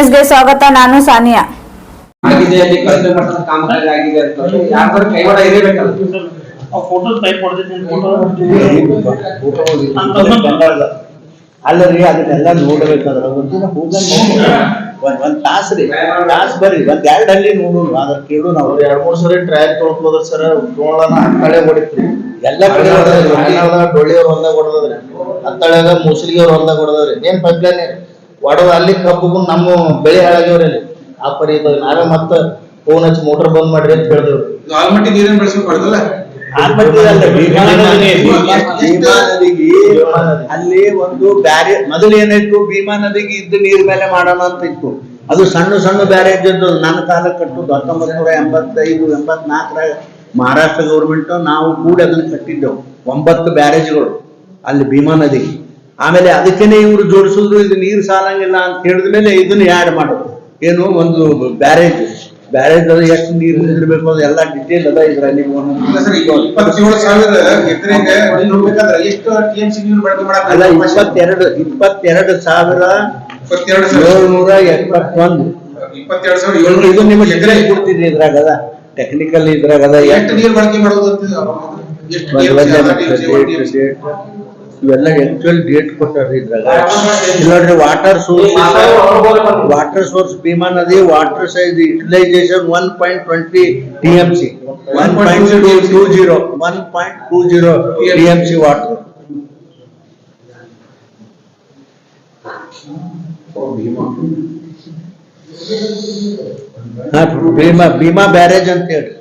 ನ್ಯೂಸ್ಗೆ ಸ್ವಾಗತ. ನಾನು ಸಾನಿಯಾ. ಅಲ್ಲರಿ ಅದನ್ನೆಲ್ಲ ನೋಡ್ಬೇಕಾದ್ರೆ ಒಂದ್ ತಾಸ್ ರೀ, ತಾಸ್ ಬರ್ರಿ, ಒಂದ್ 2 ಹಳ್ಳಿ ನೋಡೋಣ. ಅದ್ರ ಕೇಳು ನಾವು 2-3 ಸರಿ ಟ್ರಯಲ್ ತೊಳ್ಕೋದ್ರ ಸರ್ ನೋಡೋಣ. ಹತ್ತಳೆ ಹೊಡಿತ್ರಿ ಎಲ್ಲ ಕಡೆ ಡೊಳ್ಳಿಯವ್ರು ಹೊಲ್ದಾಗ ಹೊಡೆದ್ರಿ, ಹತ್ತಳ್ಯಾಗ ಮುಸ್ಲಿಗಿಯವ್ರು ಹೊಲ್ದಾಗ ಹೊಡೆದ್ರಿ. ಏನ್ ಪೈಪ್ಲೈನ್ ಹೊಡೆದ ಅಲ್ಲಿ ಕಬ್ಬು ನಮ್ಮ ಬೆಳೆ ಹಾಳಾಗ್ಯವ್ರಿ. ಅಲ್ಲಿ ಆ ಪರಿ ಇದ್ದಾವೆ. ನಾವೇ ಮತ್ತ ಫೋನ್ ಹಚ್ಚಿ ಮೋಟರ್ ಬಂದ್ ಮಾಡ್ರಿ ಅಂತ ಹೇಳಿದೆವ್ರಿ. ಆಲ್ಮಟ್ಟಿ ನೀರನ್ನು ಬೆಳೆಸ್ಕೊಂಡು ಹೊಡೆದಲ್ಲ ಅಲ್ಲಿ ಒಂದು ಬ್ಯಾರೆ ಮೊದಲು ಏನಾಯ್ತು, ಭೀಮಾ ನದಿಗೆ ಇದ್ದ ನೀರ್ ಮೇಲೆ ಮಾಡೋಣ ಅಂತ ಇತ್ತು. ಅದು ಸಣ್ಣ ಸಣ್ಣ ಬ್ಯಾರೇಜ್ ಇದ್ದು ನನ್ನ ಕಾಲ ಕಟ್ಟುದು 1985-84 ಮಹಾರಾಷ್ಟ್ರ ಗೌರ್ಮೆಂಟ್ ನಾವು ಕೂಡ ಅದನ್ನ ಕಟ್ಟಿದ್ದೆವು. 9 ಬ್ಯಾರೇಜ್ಗಳು ಅಲ್ಲಿ ಭೀಮಾ ನದಿಗೆ. ಆಮೇಲೆ ಅದಕ್ಕೇನೆ ಇವ್ರು ಜೋಡಿಸಿದ್ರು, ಇದು ನೀರು ಸಾಲಂಗಿಲ್ಲ ಅಂತ ಹೇಳಿದ ಮೇಲೆ ಇದನ್ನ ಆ್ಯಡ್ ಮಾಡೋದು. ಏನು ಒಂದು ಬ್ಯಾರೇಜ್ ಅದು ಎಷ್ಟು ನೀರು ಇರಬೇಕು ಅದು ಎಲ್ಲ ಡಿಟೇಲ್ ಅದ ಇದ್ರಲ್ಲಿ. 27,000 ಎಕರೆಗೆ ಎಷ್ಟು ಟಿಎಂಸಿ ನೀರು ಬಳಕೆ ಮಾಡಕ್ಕೆ? ಅಲ್ಲ, 22,771 ಇದು ನಿಮಗೆ ಎಕರೆ ಕೊಡ್ತಿದ್ರಿ. ಇದ್ರಾಗ ಅದ ಟೆಕ್ನಿಕಲ್, ಇದ್ರಾಗ ಅದ ಎಷ್ಟು ನೀರು ಬಳಕೆ ಮಾಡೋದು ಅಂತ ಇವೆಲ್ಲ ಆಕ್ಚುಯಲ್ ಡೇಟ್ ಕೊಟ್ಟಾರ್ರಿ ಇದ್ರಾಗ. ನೋಡ್ರಿ, ವಾಟರ್ ಸೋರ್ಸ್ ಭೀಮಾ ನದಿ water size utilization 1.20 TMC, 1.20 TMC water. Bhima barrage ಅಂತ ಹೇಳಿ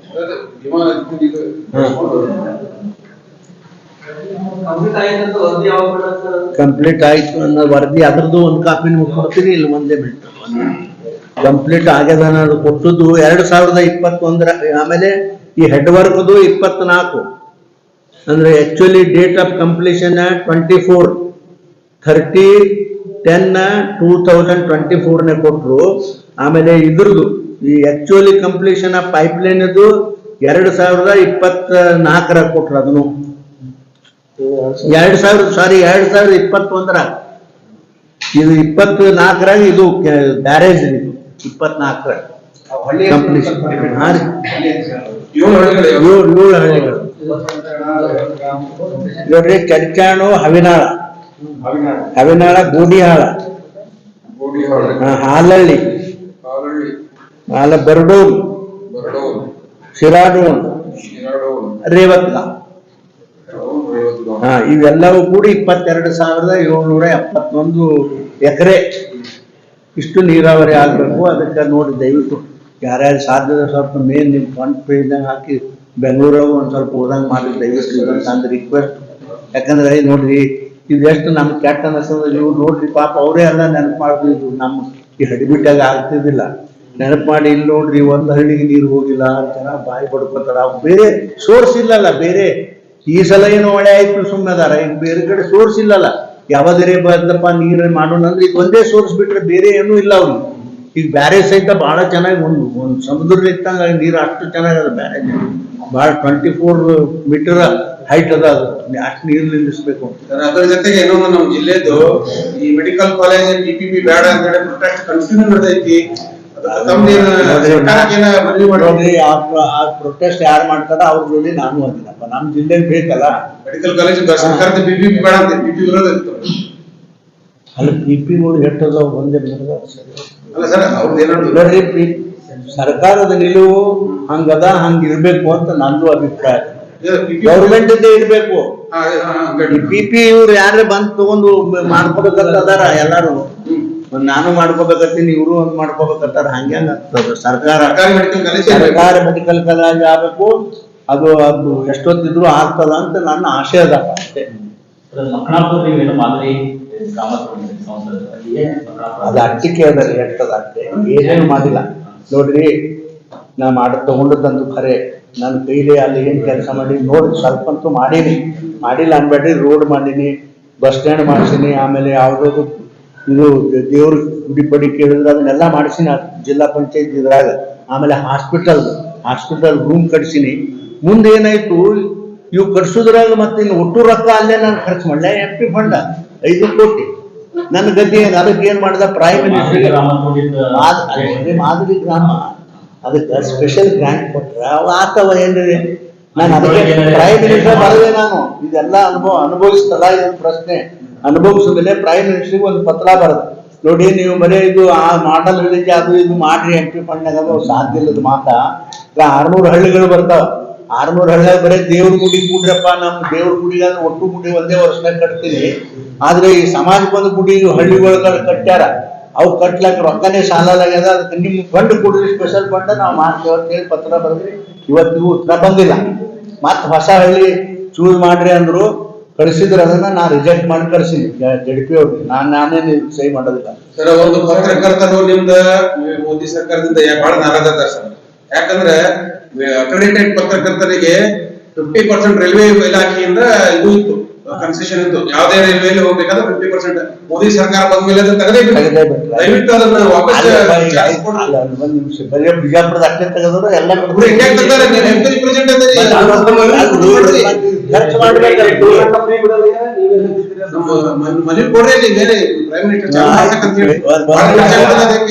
ಕಂಪ್ಲೀಟ್ ಆಯ್ತು ಅನ್ನೋ ವರದಿ, ಅದ್ರದ್ದು ಒಂದು ಕಾಪಿ ನಿಮ್ಗೆ ಕೊಡ್ತೀನಿ. ಇಲ್ಲಿ ಒಂದೇ ಬಿಟ್ಟು ಕಂಪ್ಲೀಟ್ ಆಗ್ಯದ ಅನ್ನೋದು ಕೊಟ್ಟದ್ದು 2021. ಆಮೇಲೆ ಈ ಹೆಡ್ ವರ್ಕ್ದು 24 ಅಂದ್ರೆ ಆಕ್ಚುಲಿ ಡೇಟ್ ಆಫ್ ಕಂಪ್ಲೀಷನ್ 24/30/10/2024 ಕೊಟ್ರು. ಆಮೇಲೆ ಇದ್ರದ್ದು ಈ ಆಕ್ಚುಲಿ ಕಂಪ್ಲೀಷನ್ ಆಫ್ ಪೈಪ್ಲೈನ್ ಅದು 2024 ಕೊಟ್ರು. ಅದನ್ನು 2021 ಇದು 24 ಇದು ಬ್ಯಾರೇಜ್. ಇದು 24 ಕಂಪ್ಲೀಷನ್. 7 ಹಳ್ಳಿಗಳು ನೋಡ್ರಿ: ಚಡ್ಚಾಣು, ಹವಿನಾಳ, ಗೋಡಿಹಾಳ, ಹಾಲಳ್ಳಿ, ಬರಡೂರು, ಶಿರಾಡೋಣ, ರೇವತ್ಲ. ಇವೆಲ್ಲವೂ ಕೂಡಿ 22,771 ಎಕರೆ ಇಷ್ಟು ನೀರಾವರಿ ಆಗ್ಬೇಕು. ಅದಕ್ಕೆ ನೋಡಿ, ದಯವಿಟ್ಟು ಯಾರ್ಯಾರು ಸಾಧ್ಯದ ಸ್ವಲ್ಪ ಮೇನ್ ನಿಮ್ ಫ್ರಂಟ್ ಪೇಜ್ನಾಗ ಹಾಕಿ ಬೆಂಗಳೂರಾಗ ಒಂದ್ ಸ್ವಲ್ಪ ಹೋದಂಗೆ ಮಾಡಿ ದಯವಿಟ್ಟು ಅಂತ ರಿಕ್ವೆಸ್ಟ್. ಯಾಕಂದ್ರೆ ನೋಡ್ರಿ, ಇದೆಷ್ಟು ನಮ್ಗೆ ಕೆಟ್ಟ ಅನಿಸ್ತದ. ನೀವು ನೋಡ್ರಿ, ಪಾಪ ಅವರೇ ಎಲ್ಲ ನೆನಪು ಮಾಡ್ತಿದ್ರು. ನಮ್ಮ ಈ ಹಡಿಬಿಟ್ಟಾಗ ಆಗ್ತಿದ್ದಿಲ್ಲ. ನೆನಪು ಮಾಡಿ ಇಲ್ಲಿ ನೋಡ್ರಿ, ಒಂದು ಹಳ್ಳಿಗೆ ನೀರು ಹೋಗಿಲ್ಲ ಅಂತಾರ ಬಾಯಿ ಪಡ್ಕೋತಾರ. ಬೇರೆ ಸೋರ್ಸ್ ಇಲ್ಲಲ್ಲ. ಬೇರೆ ಈ ಸಲ ಏನು ಮಳೆ ಆಯ್ತು ಸುಮ್ಮನೆ ಅದಾರ. ಈಗ ಬೇರೆ ಕಡೆ ಸೋರ್ಸ್ ಇಲ್ಲಲ್ಲ. ಯಾವ್ದಾರೆ ಬಂದಪ್ಪ ನೀರು ಮಾಡೋಣ ಅಂದ್ರೆ ಈಗ ಒಂದೇ ಸೋರ್ಸ್ ಬಿಟ್ರೆ ಬೇರೆ ಏನೂ ಇಲ್ಲ ಅವ್ರು. ಈಗ ಬ್ಯಾರೇಜ್ ಸಹಿತ ಬಹಳ ಚೆನ್ನಾಗಿ ಒಂದು ಸಮುದ್ರ ಇತ್ತಂಗ ನೀರು ಅಷ್ಟು ಚೆನ್ನಾಗದ. ಬ್ಯಾರೇಜ್ ಬಹಳ 24 ಮೀಟರ್ ಹೈಟ್ ಅದ. ಅದು ಅಷ್ಟು ನೀರು ನಿಲ್ಲಿಸ್ಬೇಕು. ಅದರ ಜೊತೆಗೆ ಇನ್ನೊಂದು ನಮ್ಮ ಜಿಲ್ಲೆದು ಈ ಮೆಡಿಕಲ್ ಕಾಲೇಜ್ PPP ಬೇಡ ಅಂತ ಹೇಳಿ ಪ್ರೊಟೆಸ್ಟ್ ಕನ್ಫ್ಯೂಷನ್ ನಡೆದೈತಿ. ಪ್ರೊಟೆಸ್ಟ್ ಯಾರು ಮಾಡ್ತಾರ ಅವ್ರ ಜೊತೆ ನಾನು ಅಂತೀನಪ್ಪ. ನಮ್ ಜಿಲ್ಲೆಗೆ ಬೇಕಲ್ಲ ಮೆಡಿಕಲ್ ಕಾಲೇಜ್. ಸರ್ಕಾರದ PPP ಬೇಡ ಅಂತ PP ವಿರೋಧ ಇತ್ತು. ಅಲ್ಲಿ PPಗಳು ಎಟ್ಟದ ಒಂದೇ ಅಲ್ಲ ಸರ್, ನೋಡ್ರಿ, ಸರ್ಕಾರದ ನಿಲುವು ಹಂಗದ, ಹಂಗಿರ್ಬೇಕು ಅಂತ ನಂದು ಅಭಿಪ್ರಾಯ. ಗೌರ್ಮೆಂಟ್ ಇದ್ದೇ ಇರ್ಬೇಕು. PP ಇವ್ರು ಯಾರೇ ಬಂದ್ ತಗೊಂಡು ಮಾಡ್ಕೋಬೇಕಂತ ಅದಾರ ಎಲ್ಲಾರು. ನಾನು ಮಾಡ್ಕೋಬೇಕತ್ತೀನಿ, ಇವರು ಒಂದು ಮಾಡ್ಕೋಬೇಕಂತಾರ. ಹಂಗೆ ಆಗ್ತದ. ಸರ್ಕಾರಿ ಮೆಡಿಕಲ್ ಕಾಲೇಜ್ ಆಗ್ಬೇಕು. ಅದು ಎಷ್ಟೊತ್ತಿದ್ರು ಆಗ್ತದ ಅಂತ ನನ್ನ ಆಶಯ ಅದ ಅಷ್ಟೇ. ಅದು ಅಟ್ಟಿಕೆ ಅದರಿ, ಎಷ್ಟದ ಅಷ್ಟೇ, ಏನೇನು ಮಾಡಿಲ್ಲ. ನೋಡ್ರಿ, ನಾ ತಗೊಂಡದಂತೂ ಖರೆ. ನನ್ನ ಕೈಲಿ ಅಲ್ಲಿ ಏನ್ ಕೆಲಸ ಮಾಡಿ ನೋಡಿ ಸ್ವಲ್ಪ ಅಂತೂ ಮಾಡಿಲ್ಲ ಅನ್ಬೇಡ್ರಿ. ರೋಡ್ ಮಾಡೀನಿ, ಬಸ್ ಸ್ಟ್ಯಾಂಡ್ ಮಾಡಿಸಿನಿ, ಆಮೇಲೆ ಯಾವ್ದಾದ್ರು ಇದು ದೇವ್ರ ಗುಡಿ ಪಡಿ ಕೇಳಿದ್ರೆ ಅದನ್ನೆಲ್ಲ ಮಾಡಿಸಿನಿ ಜಿಲ್ಲಾ ಪಂಚಾಯತ್ ಇದ್ರಾಗ. ಆಮೇಲೆ ಹಾಸ್ಪಿಟಲ್ ರೂಮ್ ಕಟ್ಸಿನಿ. ಮುಂದೆ ಏನಾಯ್ತು, ಇವು ಕಟ್ಸೋದ್ರಾಗ ಮತ್ತೆ ಇನ್ನು ಒಟ್ಟು ರೊಕ್ಕ ಅಲ್ಲೇ ನಾನು ಖರ್ಚು ಮಾಡಲ. MP ಫಂಡ್ 5 ಕೋಟಿ ನನ್ನ ಗತಿ ಅದಕ್ಕೆ ಏನ್ ಮಾಡಿದ ಪ್ರೈಮ್ ಮಿನಿಸ್ಟರ್ ಮಾದರಿ ಗ್ರಾಮ ಅದಕ್ಕೆ ಸ್ಪೆಷಲ್ ಗ್ರಾಂಟ್ ಕೊಟ್ರೆ ಅವು ಆತವ ಏನಿದೆ. ನಾನು ಅದಕ್ಕೆ ಪ್ರೈಮ್ ಮಿನಿಸ್ಟರ್ ಬರದೆ ನಾನು ಇದೆಲ್ಲ ಅನುಭವಿಸ್ತಲ್ಲ ಇದು ಪ್ರಶ್ನೆ ಅನುಭವಿಸಿದ ಮೇಲೆ ಪ್ರೈಮ್ ಮಿನಿಸ್ಟರ್ಗೆ ಒಂದು ಪತ್ರ ಬರೋದು ನೋಡಿ ನೀವು ಬರೀ ಇದು ಆ ಮಾಡಲ್ ಹೇಳಿಕೆ ಅದು ಇದು ಮಾಡ್ರಿ MP ಫಂಡ್ನಾಗ ಅದು ಸಾಧ್ಯ ಇಲ್ಲದ ಮಾತಾ. ಈಗ 600 ಹಳ್ಳಿಗಳು ಬರ್ತಾವ 600 ಹಳ್ಳಿಯಾಗ ಬರೀ ದೇವ್ರ ಗುಡಿ ಕೂಡ್ರಪ್ಪ ನಮ್ಮ ದೇವ್ರ ಗುಡಿಗೆ ಅಂದ್ರೆ ಒಟ್ಟು ಗುಡಿ ಒಂದೇ ವರ್ಷದಾಗ ಕಟ್ತೀನಿ. ಆದ್ರೆ ಈ ಸಮಾಜಕ್ಕೆ ಗುಡಿ ಹಳ್ಳಿಗಳ ಕಟ್ಟ್ಯಾರ ಅವು ಕಟ್ಲಾಕ ರೊಕ್ಕನೇ ಸಾಲಾಗ್ಯದ ಅದಕ್ಕೆ ನಿಮ್ ಫಂಡ್ ಕೊಡ್ರಿ ಸ್ಪೆಷಲ್ ಫಂಡ್ ನಾವು ಮಾಡ್ತೇವೆ ಅಂತ ಹೇಳಿ ಪತ್ರ ಬರೆದ್ರಿ. ಇವತ್ತಿಗೂ ಉತ್ತರ ಬಂದಿಲ್ಲ. ಮತ್ ಹೊಸ ಹಳ್ಳಿ ಚೂಸ್ ಮಾಡ್ರಿ ಅಂದ್ರು ಕಳಿಸಿದ್ರೆ ಅದನ್ನ ನಾ ರಿಜೆಕ್ಟ್ ಮಾಡಿ ಕಳಿಸಿನಿ JDP ಅವ್ರಿಗೆ. ನಾನೇನು ಸಹಿ ಮಾಡೋದಿಲ್ಲ. ಸರ್ ಒಂದು ಪತ್ರಕರ್ತರು ನಿಮ್ದ ಮೋದಿ ಸರ್ಕಾರದಿಂದ ಬಹಳ ನಾರಾಜ ಅದಾರ ಸರ್. ಯಾಕಂದ್ರೆ ಅಕ್ರೆಡಿಟೆಡ್ ಪತ್ರಕರ್ತರಿಗೆ 50% ರೈಲ್ವೆ ಇಲಾಖೆಯಿಂದ ಇದು ಇತ್ತು ಕನ್ಸೆಷನ್ ಇತ್ತು. ಯಾವುದೇ ರೈಲ್ವೆಯಲ್ಲಿ ಹೋಗ್ಬೇಕಾದ್ರೆ 50% ಮೋದಿ ಸರ್ಕಾರ ಬಂದ್ಮೇಲೆ ಅದನ್ನ ದಯವಿಟ್ಟು ಅದನ್ನ ವಾಪಸ್ ಒಂದ್ ನಿಮಿಷ ಬರೀ ಬಿಜಾಪುರದ ಅಷ್ಟೇ ತೆಗೆದ್ರು ಎಲ್ಲ ಖರ್ಚು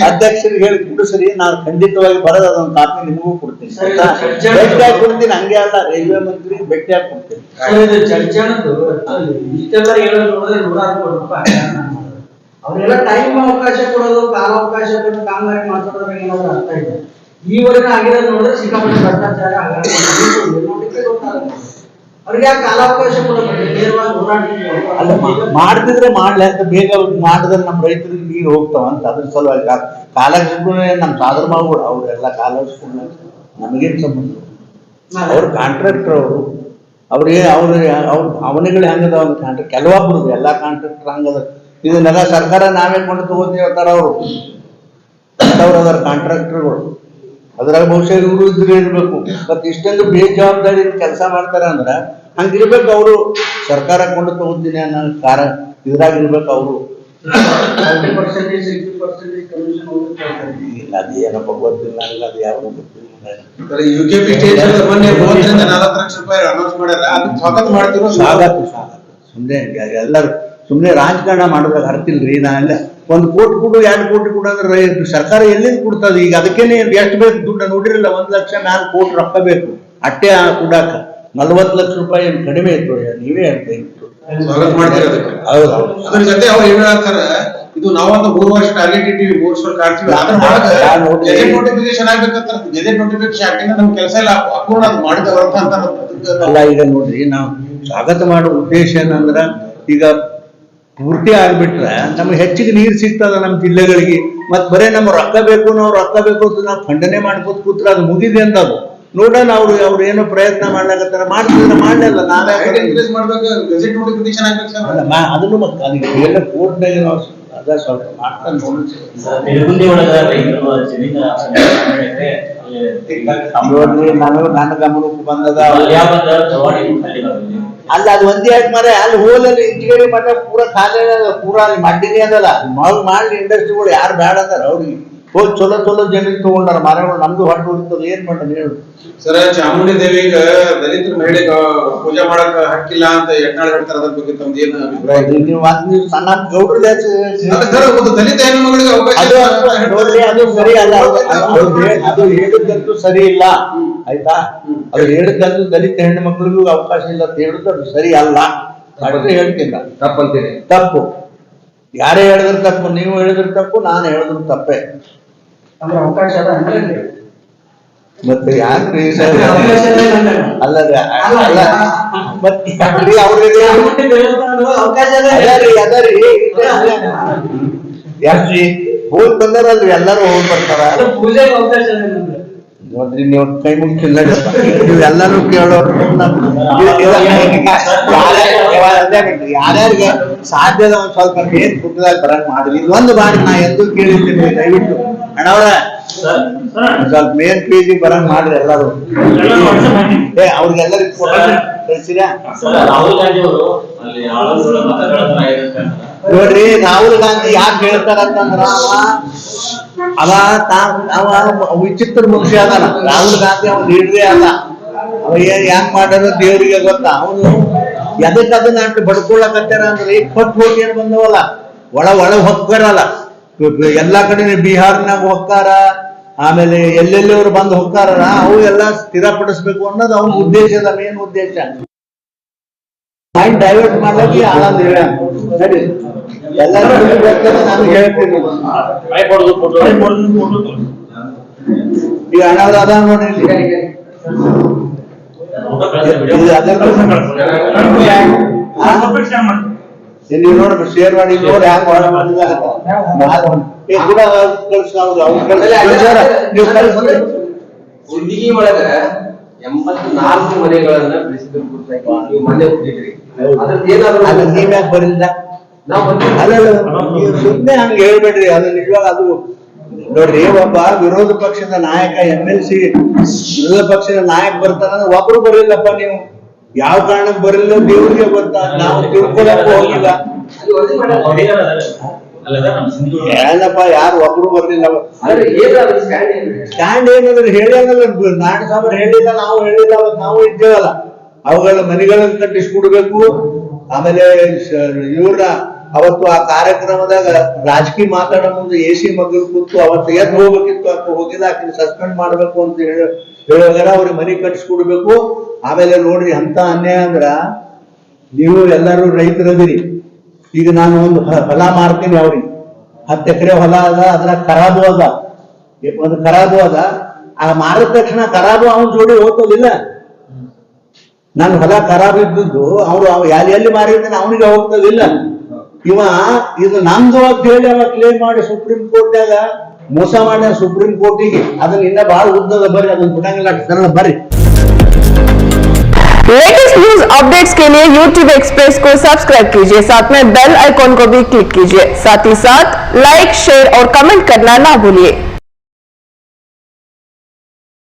ಅಧ್ಯಕ್ಷರಿಗೆ ಹೇಳಿ ಕುಡಿಸ್ರಿ ನಾನು ಖಂಡಿತವಾಗಿ ಬರೋದು ಅದೊಂದು ಕಾಪಿ ನಿಮಗೂ ಕೊಡ್ತೀನಿ. ಭೇಟಿಯಾಗಿ ಕೊಡ್ತೀನಿ ಹಂಗೆ ಅಲ್ಲ ರೈಲ್ವೆ ಮಂತ್ರಿ ಭೇಟಿಯಾಗಿ ಕೊಡ್ತೀನಿ. ಇಷ್ಟೆಲ್ಲ ಹೇಳೋದು ನೋಡಿದ್ರೆ 160 ಕೋಟಿ ರೂಪಾಯಿ ಅವರೆಲ್ಲ ಟೈಮ್ ಅವಕಾಶ ಕೊಡೋದು ಕಾಲಾವಕಾಶ ಕೊಟ್ಟು ಕಾಮಗಾರಿ ಮಾಡ್ಸೋದ್ರಾಗ ಏನಾದ್ರು ಅರ್ಥ ಇದೆ. ಈವರೆಗೆ ಆಗಿರೋದು ನೋಡಿದ್ರೆ ಸಿಕ್ಕಾಪಟ್ಟೆ ಭ್ರಷ್ಟಾಚಾರ ಅವ್ರಿಗೆ ಯಾಕೆ ಕಾಲಾವಕಾಶ ಕೊಡೋದು ನೇರವಾಗಿ ಹೋರಾಟ ಅಲ್ಲ ಮಾಡ್ತಿದ್ರೆ ಮಾಡ್ಲಿ ಅಂತ ಬೇಗ ಮಾಡಿದ್ರೆ ನಮ್ಮ ರೈತರಿಗೆ ನೀರು ಹೋಗ್ತಾವ ಅಂತ ಅದ್ರ ಸಲುವಾಗಿ ಕಾಲಕ್ಷೇಪ ನಮ್ಮ ಸಾಧನ ಮಾಡ್ಬೋದು ಅವ್ರೆಲ್ಲ ಕಾಲಕ್ಷೇಪ ನಮಗೇನು ಸಂಬಂಧ. ಅವ್ರು ಕಾಂಟ್ರಾಕ್ಟರ್ ಅವ್ರಿಗೆ ಅವ್ರ ಅವನಿಗಳು ಹೆಂಗದ ಒಂದು ಕಾಂಟ್ರಾಕ್ಟ್ ಕೆಲವೊಬ್ರು ಎಲ್ಲ ಕಾಂಟ್ರಾಕ್ಟರ್ ಹಂಗದ. ಇದನ್ನೆಲ್ಲ ಸರ್ಕಾರ ನಾವೇ ಕೊಂಡು ತಗೋತೀವಿ ಅಂತಾರ ಅವರು ಅವ್ರು ಅದರ ಕಾಂಟ್ರಾಕ್ಟರ್ಗಳು. ಅದ್ರಾಗ ಬಹುಶಃ ಇವರು ಇದ್ರೆ ಇರ್ಬೇಕು. ಮತ್ತೆ ಇಷ್ಟೊಂದು ಬೇಜವಾಬ್ದಾರಿ ಕೆಲಸ ಮಾಡ್ತಾರ ಅಂದ್ರ ಹಂಗಿರ್ಬೇಕು. ಅವರು ಸರ್ಕಾರ ಕೊಂಡು ತಗೋತೀನಿ ಅನ್ನೋ ಇದ್ರಾಗ ಇರ್ಬೇಕು ಅವರು. ಅದು ಏನಪ್ಪ ಗೊತ್ತಿಲ್ಲ ನನಗೆ ಅದು ಯಾವ ಗೊತ್ತಿಲ್ಲ. UKP ಸ್ಟೇಟ್ ಮೊನ್ನೆ 30 ರಿಂದ 40 ಲಕ್ಷ ರೂಪಾಯಿ ಅನೌನ್ಸ್ ಮಾಡ್ಯಾರ. ಅದಕ್ಕೆ ಸ್ವಾಗತ ಮಾಡ್ತಿರೋ ಸ್ವಾಗತ ಸುಮ್ಮನೆ ಎಲ್ಲರೂ ಸುಮ್ಮನೆ ರಾಜಕಾರಣ ಮಾಡೋದಾಗ ಅರ್ತಿಲ್ರಿ. ನಾನೆಲ್ಲ 1 ಕೋಟಿ ಕೊಡು 2 ಕೋಟಿ ಕೊಡು ಅಂದ್ರೆ ಸರ್ಕಾರ ಎಲ್ಲಿಂದ ಕೊಡ್ತದೆ? ಈಗ ಅದಕ್ಕೇನೆ ಎಷ್ಟು ಬೇಕು ದುಡ್ಡು ನೋಡಿರಲ್ಲ 1 ಲಕ್ಷ 4 ಕೋಟಿ ರೊಕ್ಕ ಬೇಕು ಅಟ್ಟೆ ಕೊಡಾಕ. 40 ಲಕ್ಷ ರೂಪಾಯಿ ಏನು ಕಡಿಮೆ ಇತ್ತು ನೀವೇ ಹೇಳ್ತಾ ಇತ್ತು. ಸ್ವಾಗತ ಮಾಡ್ತೀರ ಅದಕ್ಕೆ. ಹೌದೌದು. ಅದ್ರ ಜೊತೆ ಅವ್ರು ಏನ್ ಹೇಳ್ತಾರ ಇದು ನಾವೊಂದು 3 ವರ್ಷ ಟಾರ್ಗೆಟ್ ಇಟ್ಟಿವಿ 3 ವರ್ಷ ಕಾಡ್ತೀವಿ ಗೆಜೆಟ್ ನೋಟಿಫಿಕೇಶನ್ ಆಗ್ಬೇಕಂತ. ಗೆಜೆಟ್ ನೋಟಿಫಿಕೇಶನ್ ಹಾಕಿದ್ರೆ ನಮ್ ಕೆಲಸ ಎಲ್ಲ ಅಪೂರ್ಣ ಮಾಡಿದವರು ಅಂತ ಅಲ್ಲ. ಈಗ ನೋಡ್ರಿ ನಾವು ಸ್ವಾಗತ ಮಾಡೋ ಉದ್ದೇಶ ಏನಂದ್ರ ಈಗ ಪೂರ್ತಿ ಆಗ್ಬಿಟ್ರೆ ನಮ್ಗೆ ಹೆಚ್ಚಿಗೆ ನೀರು ಸಿಗ್ತದ ನಮ್ಮ ಜಿಲ್ಲೆಗಳಿಗೆ. ಮತ್ ಬರೇ ನಮ್ಮ ರೊಕ್ಕ ಬೇಕು ನಾವು ರೊಕ್ಕ ಬೇಕು ಅಂತ ನಾವು ಖಂಡನೆ ಮಾಡ್ಕೋತ ಕೂತ್ರೆ ಅದು ಮುಗಿದೆ ಅಂತ ಅದು ನೋಡೋಣ. ಅವ್ರು ಏನೋ ಪ್ರಯತ್ನ ಮಾಡ್ಲಾಕತ್ತಾರ ಮಾಡ್ತಿದ್ರೆ ಮಾಡ್ಲಿಲ್ಲ ನಾವೇ ಮಾಡ್ಬೇಕು. ಗೆಜೆಟ್ ನೋಟಿಫಿಕೇಶನ್ ಆಗ್ಬೇಕು ಅದನ್ನು ಎಲ್ಲ ಕೋರ್ಟ್ನಾಗ ನಾವು ಅದ ಸ್ವಲ್ಪ ಮಾಡ್ತಾನೆ ನೋಡ್ರಿ. ನನ್ನ ಗಮನಕ್ಕೆ ಬಂದದ ಅಲ್ಲ ಅದು ಒಂದೇ ಆಯ್ತು ಮಾರ. ಅಲ್ಲಿ ಹೋಲಲ್ಲಿ ಇಂಜಿನಿಯರಿಂಗ್ ಮಟ್ಟ ಪೂರಾ ಖಾಲಿ ಪೂರಾ ಅಲ್ಲಿ ಮಡ್ಡಿನೇ ಅದಲ್ಲ ಮಾಡ್ಲಿ ಇಂಡಸ್ಟ್ರಿಗಳು ಯಾರು ಬೇಡ ಅಂದಾರ ಅವ್ರಿಗೆ ಹೋಗಿ ಚಲೋ ಜಮೀನು ತಗೊಂಡಾರ ಮರಗಳು. ನಮ್ದು ಹೊಟ್ಟು ಹೊಡಿತದ ಏನ್ ಮಾಡೋದು ಹೇಳು ಸರ್. ಚಾಮುಂಡಿ ದೇವಿಗ ದಲಿತರ ಮಹಿಳೆಗೆ ಪೂಜೆ ಮಾಡಕ್ ಹಕ್ಕಿಲ್ಲ ಅಂತ ಯತ್ನಾಳ್ ಹೇಳ್ತಾರ. ಅದ್ರ ಬಗ್ಗೆ ತಮ್ದು ಏನು ಅಭಿಪ್ರಾಯ? ನೀವು ಸಣ್ಣ ಗೌಡ್ರ ದಲಿತ ಹೆಣ್ಣುಮಗಳಿಗೆ ಅದು ಸರಿ ಅಲ್ಲ. ಅದು ಹೇಳಿದಂತೂ ಸರಿ ಇಲ್ಲ ಆಯ್ತಾ. ಅದು ಹೇಳಿದಂತೂ ದಲಿತ ಹೆಣ್ಣು ಮಕ್ಕಳಿಗೂ ಅವಕಾಶ ಇಲ್ಲ ಅಂತ ಹೇಳುದು ಅದು ಸರಿ ಅಲ್ಲ. ಅಷ್ಟೇ ಹೇಳ್ತಿಲ್ಲ ತಪ್ಪಂತೀನಿ. ತಪ್ಪು ಯಾರೇ ಹೇಳಿದ್ರು ತಪ್ಪು. ನೀವು ಹೇಳಿದ್ರು ತಪ್ಪು ನಾನು ಹೇಳಿದ್ರು ತಪ್ಪೇ. ಅವಕಾಶ ಮತ್ತೆ ಯಾಕ್ರಿ ಅಲ್ಲದ ಮತ್ತೆ ಯಾಕ್ರಿ ಹೋಗಿ ಬಂದಾರಲ್ರಿ ಎಲ್ಲರೂ ಹೋಗಿ ಬರ್ತಾರ. ನೋಡ್ರಿ ನೀವು ಕೈ ಮುಗಿಸಿಲ್ಲ ನೀವೆಲ್ಲರೂ ಕೇಳೋರು ಯಾರ್ಯಾರಿಗೆ ಸಾಧ್ಯದ ಒಂದ್ ಸ್ವಲ್ಪ ಮೇನ್ ಪುಟ್ಟದಾಗ ಬರಂಗ್ ಮಾಡಿದ್ವಿ. ಇದೊಂದು ಮಾಡಿ ನಾ ಎಂದು ಕೇಳಿದ್ದೀನಿ ದಯವಿಟ್ಟು ಅಣ್ಣವ್ರ ಸ್ವಲ್ಪ ಮೇನ್ ಪೇಜಿ ಬರಂಗ್ ಮಾಡ್ರಿ ಎಲ್ಲರೂ. ಅವ್ರಿಗೆಲ್ಲರಿಗೂ ಕಳ್ಸಿರಾ ನೋಡ್ರಿ. ರಾಹುಲ್ ಗಾಂಧಿ ಯಾಕೆ ಹೇಳ್ತಾರಂತಂದ್ರ ಅವ ವಿಚಿತ್ರ ಮನುಷ್ಯ ಅದಾನ. ರಾಹುಲ್ ಗಾಂಧಿ ಅವ್ನ ಲೀಡ್ರೇ ಅಲ್ಲ. ಅವ ಯಾಕೆ ಮಾಡ್ಯಾರ ದೇವ್ರಿಗೆ ಗೊತ್ತಾ. ಅವನು ಎದಕ್ ಅದನ್ನ ಅಷ್ಟು ಬಡ್ಕೊಳಕತ್ತಾರ ಅಂದ್ರೆ 20 ಕೋಟಿ ಏನು ಬಂದವಲ್ಲ ಒಳ ಹೊಕ್ಕಾರಲ್ಲ ಎಲ್ಲಾ ಕಡೆ ಬಿಹಾರ್ನಾಗ ಹೊಕ್ಕಾರ, ಆಮೇಲೆ ಎಲ್ಲೆಲ್ಲಿ ಅವ್ರು ಬಂದು ಹೊಕ್ಕಾರ, ಅವು ಎಲ್ಲ ಸ್ಥಿರಪಡಿಸ್ಬೇಕು ಅನ್ನೋದು ಅವ್ನ ಉದ್ದೇಶದ ಮೇನ್ ಉದ್ದೇಶ. ಮೈಂಡ್ ಡೈವರ್ಟ್ ಮಾಡ್ಲಿಕ್ಕೆ ಆನಂದ್ ಹೇಳ ಸರಿ ಎಲ್ಲ ನಾನು ಹೇಳ್ತೀನಿ. ಈಗ ಹಣದ ಅದ ನೋಡಿ ಇಲ್ಲಿ ನೋಡ್ರಿ ಶೇರ್ ಮಾಡಿ ನೋಡಿ ಹ್ಯಾಂಗ ಹುಡುಗಿ ಒಳಗ 84 ಮನೆಗಳನ್ನ ಬೆಳೆಸಿದ್ರು ಗುರುತಾಗಿ ನೀವು ಮನೆ ಹೋಗಿದ್ರಿ. ಅದ್ರದ್ದು ಏನಾದ್ರು ಅದು ನೀವ್ಯಾಕೆ ಬರಲಿಲ್ಲ? ನಾವು ಅಲ್ಲ ಸುಮ್ಮನೆ ಹಂಗ ಹೇಳ್ಬೇಡ್ರಿ. ಅದು ನಿಜವಾಗ ಅದು ನೋಡ್ರಿ, ಒಬ್ಬ ವಿರೋಧ ಪಕ್ಷದ ನಾಯಕ MLC ವಿರೋಧ ಪಕ್ಷದ ನಾಯಕ ಬರ್ತಾರ, ಒಬ್ರು ಬರಲಿಲ್ಲಪ್ಪ. ನೀವು ಯಾವ ಕಾರಣಕ್ಕೆ ಬರಲಿಲ್ಲ ದೇವ್ರಿಗೆ ಗೊತ್ತಾ, ನಾವು ತಿಳ್ಕೊಳಕ್ಕೂ ಹೋಗಿಲ್ಲ. ಏನಪ್ಪ ಯಾರು ಒಬ್ರು ಬರ್ಲಿಲ್ಲ. ಸ್ಟ್ಯಾಂಡ್ ಏನಂದ್ರೆ ಹೇಳಿದ್ರೆ ನಾರಾಯಣ ಸ್ವಾಮಿ ಹೇಳಿಲ್ಲ, ನಾವು ಹೇಳಿಲ್ಲ, ಅವತ್ತು ನಾವು ಇದ್ದೇವಲ್ಲ. ಅವುಗಳ ಮನೆಗಳನ್ನು ಕಟ್ಟಿಸ್ಕೊಡ್ಬೇಕು. ಆಮೇಲೆ ಇವ್ರ ಅವತ್ತು ಆ ಕಾರ್ಯಕ್ರಮದಾಗ ರಾಜಕೀಯ ಮಾತಾಡೋ ಮುಂದೆ AC ಮಗಳು ಕೂತು ಅವತ್ತು ಎದ್ದು ಹೋಗ್ಬೇಕಿತ್ತು, ಅಂತ ಹೋಗಿಲ್ಲ, ಆಕಿನ ಸಸ್ಪೆಂಡ್ ಮಾಡ್ಬೇಕು ಅಂತ ಹೇಳುವಾಗ ಅವ್ರಿಗೆ ಮನೆ ಕಟ್ಟಿಸ್ಕೊಡ್ಬೇಕು. ಆಮೇಲೆ ನೋಡ್ರಿ ಅಂತ ಅನ್ಯಾಯ ಅಂದ್ರ, ನೀವು ಎಲ್ಲರೂ ರೈತರದಿರಿ. ಈಗ ನಾನು ಒಂದು ಹೊಲ ಮಾರ್ತೀನಿ, ಅವ್ರಿಗೆ 10 ಎಕರೆ ಹೊಲ ಅದ, ಅದ್ರ ಖರಾಬು ಅದ, ಒಂದು ಖರಾಬು ಅದ. ಆ ಮಾರಿದ ತಕ್ಷಣ ಖರಾಬು ಅವನ ಜೋಡಿ ಹೋಗ್ತದಿಲ್ಲ. ನಾನು ಹೊಲ ಖರಾಬ್ ಇದ್ದದ್ದು ಅವ್ರು ಎಲ್ಲಿ ಮಾರಿದ್ದಾನೆ ಅವನಿಗೆ ಹೋಗ್ತದಿಲ್ಲ. ಇವ ಇದು ನಮ್ದು ಅಂತ ಹೇಳಿ ಅವ ಕ್ಲೇಮ್ ಮಾಡಿ ಸುಪ್ರೀಂ ಕೋರ್ಟ್ನಾಗ ಮೋಸ ಮಾಡ್ಯ ಸುಪ್ರೀಂ ಕೋರ್ಟಿಗೆ. ಅದನ್ನ ಇನ್ನ ಬಹಳ ಉದ್ದದ ಬರ್ರಿ, ಅದನ್ನ ಬಿಡಂಗಿಲ್ಲ, ಸರಳ ಬರ್ರಿ. लेटेस्ट न्यूज अपडेट्स के लिए YouTube एक्सप्रेस को सब्सक्राइब कीजिए, साथ में बेल आइकॉन को भी क्लिक कीजिए। साथ ही साथ लाइक, शेयर और कमेंट करना ना भूलिए।